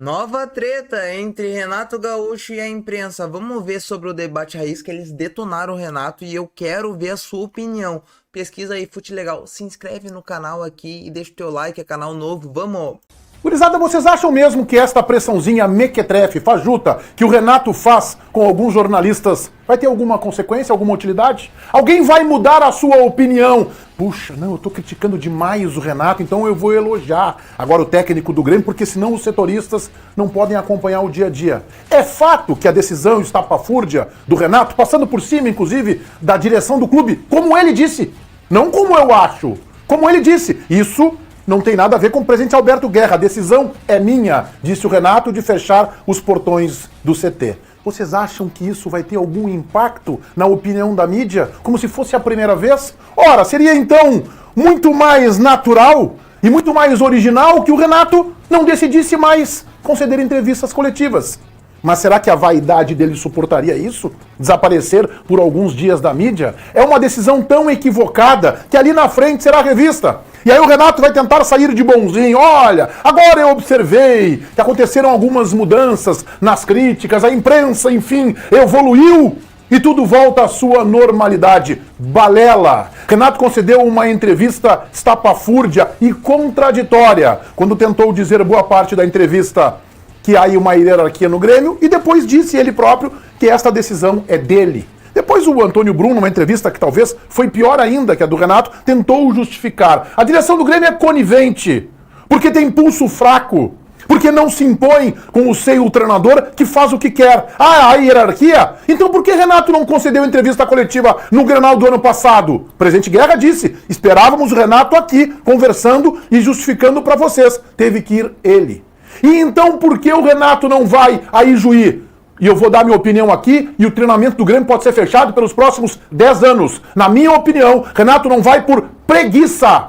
Nova treta entre Renato Gaúcho e a imprensa. Vamos ver sobre o debate raiz que eles detonaram o Renato e eu quero ver a sua opinião. Pesquisa aí, Fute Legal. Se inscreve no canal aqui e deixa o teu like, é canal novo. Vamos! Gurizada, vocês acham mesmo que esta pressãozinha mequetrefe, fajuta, que o Renato faz com alguns jornalistas vai ter alguma consequência, alguma utilidade? Alguém vai mudar a sua opinião? Puxa, não, eu tô criticando demais o Renato, então eu vou elogiar agora o técnico do Grêmio, porque senão os setoristas não podem acompanhar o dia a dia. É fato que a decisão estapafúrdia do Renato, passando por cima, inclusive, da direção do clube, como ele disse, não como eu acho, como ele disse, isso não tem nada a ver com o presidente Alberto Guerra. A decisão é minha, disse o Renato, de fechar os portões do CT. Vocês acham que isso vai ter algum impacto na opinião da mídia, como se fosse a primeira vez? Ora, seria então muito mais natural e muito mais original que o Renato não decidisse mais conceder entrevistas coletivas. Mas será que a vaidade dele suportaria isso? Desaparecer por alguns dias da mídia? É uma decisão tão equivocada que ali na frente será revista. E aí o Renato vai tentar sair de bonzinho. Olha, agora eu observei que aconteceram algumas mudanças nas críticas, a imprensa, enfim, evoluiu e tudo volta à sua normalidade. Balela! Renato concedeu uma entrevista estapafúrdia e contraditória quando tentou dizer boa parte da entrevista que há aí uma hierarquia no Grêmio, e depois disse ele próprio que esta decisão é dele. Depois o Antônio Bruno, numa entrevista que talvez foi pior ainda que a do Renato, tentou justificar. A direção do Grêmio é conivente, porque tem pulso fraco, porque não se impõe com o seio treinador que faz o que quer. Ah, a hierarquia? Então por que Renato não concedeu entrevista coletiva no Grenal do ano passado? O presidente Guerra disse, esperávamos o Renato aqui, conversando e justificando para vocês. Teve que ir ele. E então por que o Renato não vai a Ijuí? E eu vou dar minha opinião aqui, e o treinamento do Grêmio pode ser fechado pelos próximos 10 anos. Na minha opinião, Renato não vai por preguiça.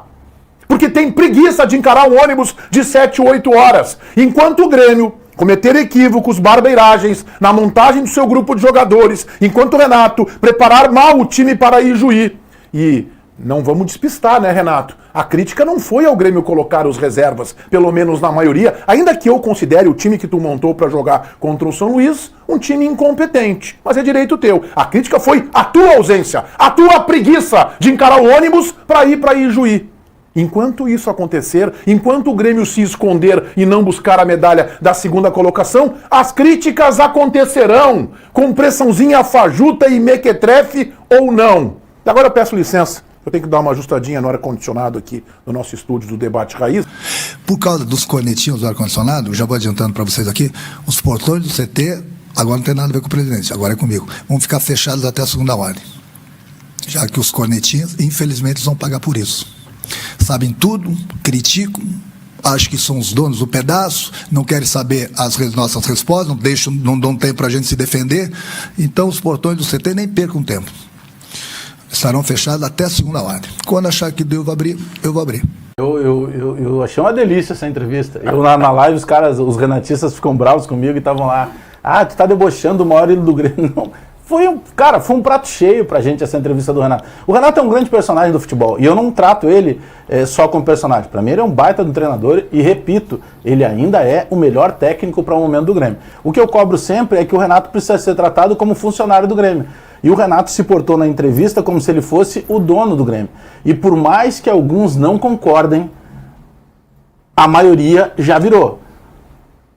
Porque tem preguiça de encarar o ônibus de 7, 8 horas. Enquanto o Grêmio cometer equívocos, barbeiragens na montagem do seu grupo de jogadores, enquanto o Renato preparar mal o time para Ijuí. E não vamos despistar, né, Renato? A crítica não foi ao Grêmio colocar os reservas, pelo menos na maioria, ainda que eu considere o time que tu montou para jogar contra o São Luís um time incompetente. Mas é direito teu. A crítica foi a tua ausência, a tua preguiça de encarar o ônibus para ir para Ijuí. Enquanto isso acontecer, enquanto o Grêmio se esconder e não buscar a medalha da segunda colocação, as críticas acontecerão, com pressãozinha fajuta e mequetrefe ou não. Agora eu peço licença. Eu tenho que dar uma ajustadinha no ar-condicionado aqui no nosso estúdio do Debate Raiz. Por causa dos cornetinhos do ar-condicionado, já vou adiantando para vocês aqui, os portões do CT, agora não tem nada a ver com o presidente, agora é comigo. Vão ficar fechados até a segunda ordem. Já que os cornetinhos, infelizmente, eles vão pagar por isso. Sabem tudo, criticam, acham que são os donos do pedaço, não querem saber as nossas respostas, não dão tempo para a gente se defender. Então, os portões do CT nem percam tempo. Estarão fechados até a segunda ordem. Quando achar que eu vou abrir, eu vou abrir. Eu achei uma delícia essa entrevista. Na live, os renatistas ficam bravos comigo e estavam lá. Ah, tu tá debochando o maior ídolo do Grêmio. Não. Foi um prato cheio pra gente essa entrevista do Renato. O Renato é um grande personagem do futebol. E eu não trato ele só como personagem. Pra mim, ele é um baita do treinador. E repito, ele ainda é o melhor técnico para o momento do Grêmio. O que eu cobro sempre é que o Renato precisa ser tratado como funcionário do Grêmio. E o Renato se portou na entrevista como se ele fosse o dono do Grêmio. E por mais que alguns não concordem, a maioria já virou.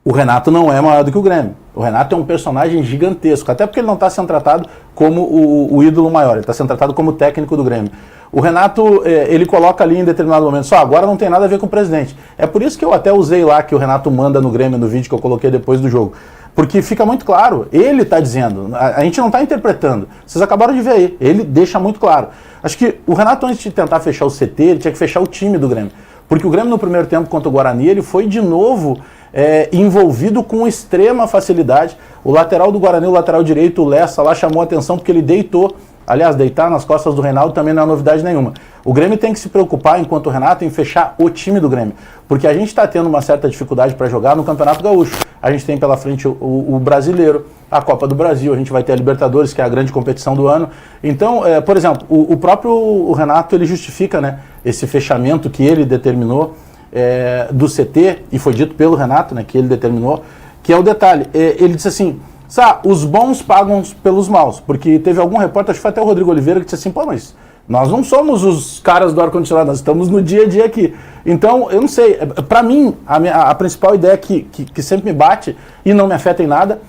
O Renato não é maior do que o Grêmio. O Renato é um personagem gigantesco, até porque ele não está sendo tratado como o ídolo maior, ele está sendo tratado como técnico do Grêmio. O Renato, ele coloca ali em determinado momento, só agora não tem nada a ver com o presidente. É por isso que eu até usei lá que o Renato manda no Grêmio, no vídeo que eu coloquei depois do jogo. Porque fica muito claro, ele está dizendo, a gente não está interpretando. Vocês acabaram de ver aí, ele deixa muito claro. Acho que o Renato, antes de tentar fechar o CT, ele tinha que fechar o time do Grêmio. Porque o Grêmio no primeiro tempo contra o Guarani, ele foi de novo envolvido com extrema facilidade. O lateral do Guarani, o lateral direito, o Lessa, lá chamou a atenção porque ele deitou. Aliás, deitar nas costas do Reinaldo também não é novidade nenhuma. O Grêmio tem que se preocupar, enquanto o Renato, em fechar o time do Grêmio. Porque a gente está tendo uma certa dificuldade para jogar no Campeonato Gaúcho. A gente tem pela frente o Brasileiro, a Copa do Brasil, a gente vai ter a Libertadores, que é a grande competição do ano. Então, por exemplo, o próprio Renato, ele justifica, né, esse fechamento que ele determinou do CT, e foi dito pelo Renato, né, que ele determinou, que é o detalhe. Ele disse assim, os bons pagam pelos maus, porque teve algum repórter, acho que foi até o Rodrigo Oliveira, que disse assim, pô, mas nós não somos os caras do ar-condicionado, nós estamos no dia a dia aqui. Então, eu não sei, para mim, a principal ideia que sempre me bate e não me afeta em nada,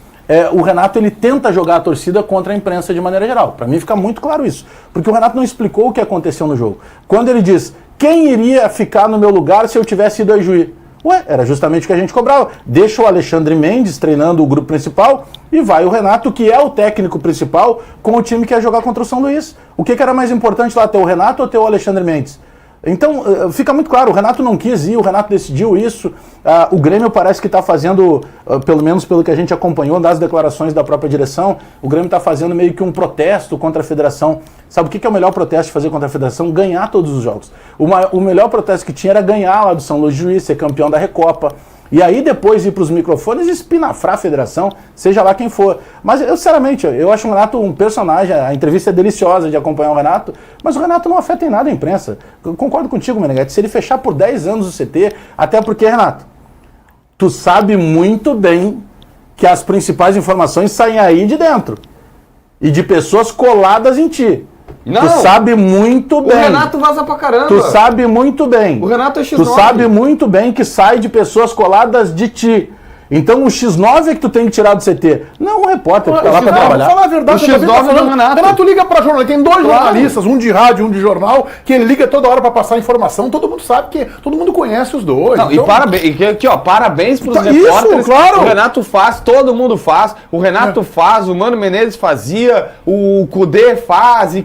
o Renato ele tenta jogar a torcida contra a imprensa de maneira geral. Para mim fica muito claro isso, porque o Renato não explicou o que aconteceu no jogo. Quando ele diz, quem iria ficar no meu lugar se eu tivesse ido a Juí? Ué, era justamente o que a gente cobrava. Deixa o Alexandre Mendes treinando o grupo principal e vai o Renato, que é o técnico principal, com o time que ia jogar contra o São Luís. O que era mais importante lá, ter o Renato ou ter o Alexandre Mendes? Então, fica muito claro, o Renato não quis ir, o Renato decidiu isso. O Grêmio parece que está fazendo, pelo menos pelo que a gente acompanhou das declarações da própria direção, o Grêmio está fazendo meio que um protesto contra a federação. Sabe o que é o melhor protesto de fazer contra a federação? Ganhar todos os jogos. O melhor protesto que tinha era ganhar lá do São Luís Juiz, ser campeão da Recopa. E aí depois ir para os microfones e espinafrar a federação, seja lá quem for. Mas eu, sinceramente, eu acho o Renato um personagem, a entrevista é deliciosa de acompanhar o Renato, mas o Renato não afeta em nada a imprensa. Eu concordo contigo, Meneghetti, se ele fechar por 10 anos o CT, até porque, Renato, tu sabe muito bem que as principais informações saem aí de dentro. E de pessoas coladas em ti. Não, tu sabe muito bem. O Renato vaza pra caramba. Tu sabe muito bem. O Renato é X9. Tu sabe muito bem que sai de pessoas coladas de ti. Então o X9 é que tu tem que tirar do CT. Não o repórter que tá lá pra trabalhar. Fala a verdade, O X9 é do Renato. Renato liga pra jornal. Tem dois jornalistas, um de rádio e um de jornal, que ele liga toda hora pra passar informação. Todo mundo sabe que todo mundo conhece os dois. Não, então... E parabéns, aqui, ó, parabéns pros Isso, repórteres. claro. O Renato faz, todo mundo faz. O Renato faz, o Mano Menezes fazia, o Cudê faz, e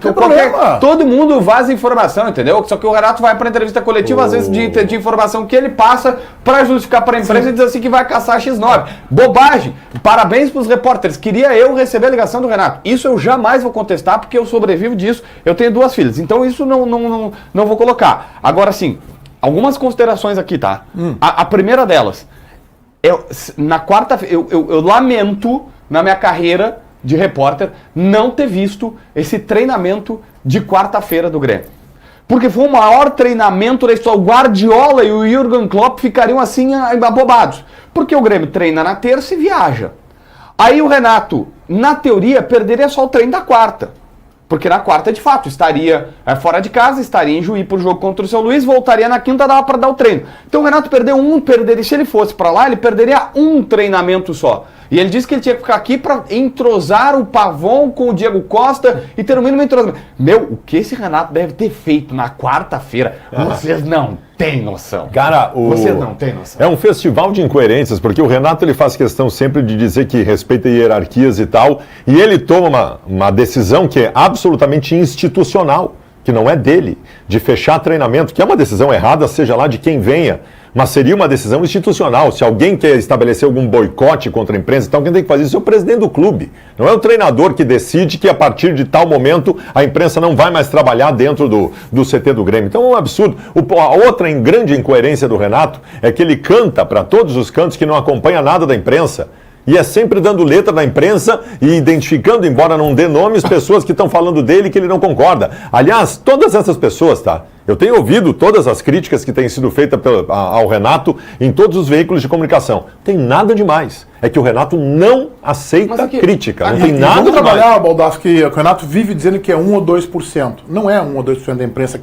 todo mundo vaza informação, entendeu? Só que o Renato vai pra entrevista coletiva, às vezes de informação que ele passa pra justificar pra imprensa e diz assim que vai caçar X9. Bobagem. Parabéns pros repórteres. Queria eu receber a ligação do Renato. Isso eu jamais vou contestar, porque eu sobrevivo disso. Eu tenho 2 filhas, então isso não vou colocar. Agora sim, algumas considerações aqui, tá? A primeira delas, na quarta-feira, eu lamento na minha carreira de repórter não ter visto esse treinamento de quarta-feira do Grêmio. Porque foi o maior treinamento da história. O Guardiola e o Jürgen Klopp ficariam assim abobados. Porque o Grêmio treina na terça e viaja. Aí o Renato, na teoria, perderia só o treino da quarta. Porque na quarta, de fato, estaria fora de casa, estaria em Juí pro jogo contra o São Luís, voltaria na quinta, dava para dar o treino. Então o Renato perderia, se ele fosse para lá, ele perderia um treinamento só. E ele disse que ele tinha que ficar aqui para entrosar o Pavon com o Diego Costa e ter o mínimo entrosamento. O que esse Renato deve ter feito na quarta-feira, vocês não têm noção. Cara, vocês não têm noção. É um festival de incoerências, porque o Renato ele faz questão sempre de dizer que respeita hierarquias e tal, e ele toma uma decisão que é absolutamente institucional, que não é dele, de fechar treinamento, que é uma decisão errada, seja lá de quem venha, mas seria uma decisão institucional. Se alguém quer estabelecer algum boicote contra a imprensa, então quem tem que fazer isso é o presidente do clube. Não é o treinador que decide que a partir de tal momento a imprensa não vai mais trabalhar dentro do CT do Grêmio. Então é um absurdo. A outra grande incoerência do Renato é que ele canta para todos os cantos que não acompanha nada da imprensa. E é sempre dando letra na imprensa e identificando, embora não dê nomes, pessoas que estão falando dele que ele não concorda. Aliás, todas essas pessoas, tá? Eu tenho ouvido todas as críticas que têm sido feitas ao Renato em todos os veículos de comunicação. Não tem nada demais. É que o Renato não aceita crítica. Não tem nada vamos demais. trabalhar, Baldassi, que o Renato vive dizendo que é 1 ou 2%. Não é 1 ou 2% da imprensa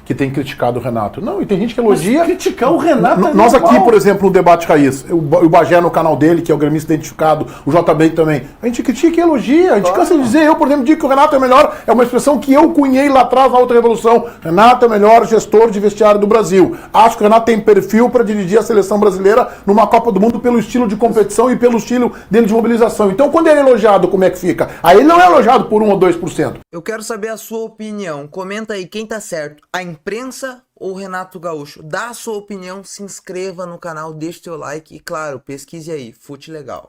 que tem criticado o Renato. Não, e tem gente que elogia. Mas criticar o Renato Nós aqui, por exemplo, no Debate Raiz, o Bagé no canal dele, que é o gremista identificado, o JB também, a gente critica e elogia. A gente cansa de dizer, eu, por exemplo, digo que o Renato é melhor, é uma expressão que eu cunhei lá atrás na outra revolução. Renato é o melhor gestor de vestiário do Brasil. Acho que o Renato tem perfil para dirigir a seleção brasileira numa Copa do Mundo pelo estilo de competição e pelo estilo dele de mobilização. Então, quando ele é elogiado, como é que fica? Aí ele não é elogiado por 1 ou 2%. Eu quero saber a sua opinião. Comenta aí quem tá certo, a imprensa ou o Renato Gaúcho? Dá a sua opinião, se inscreva no canal, deixe seu like e, claro, pesquise aí, Fute Legal.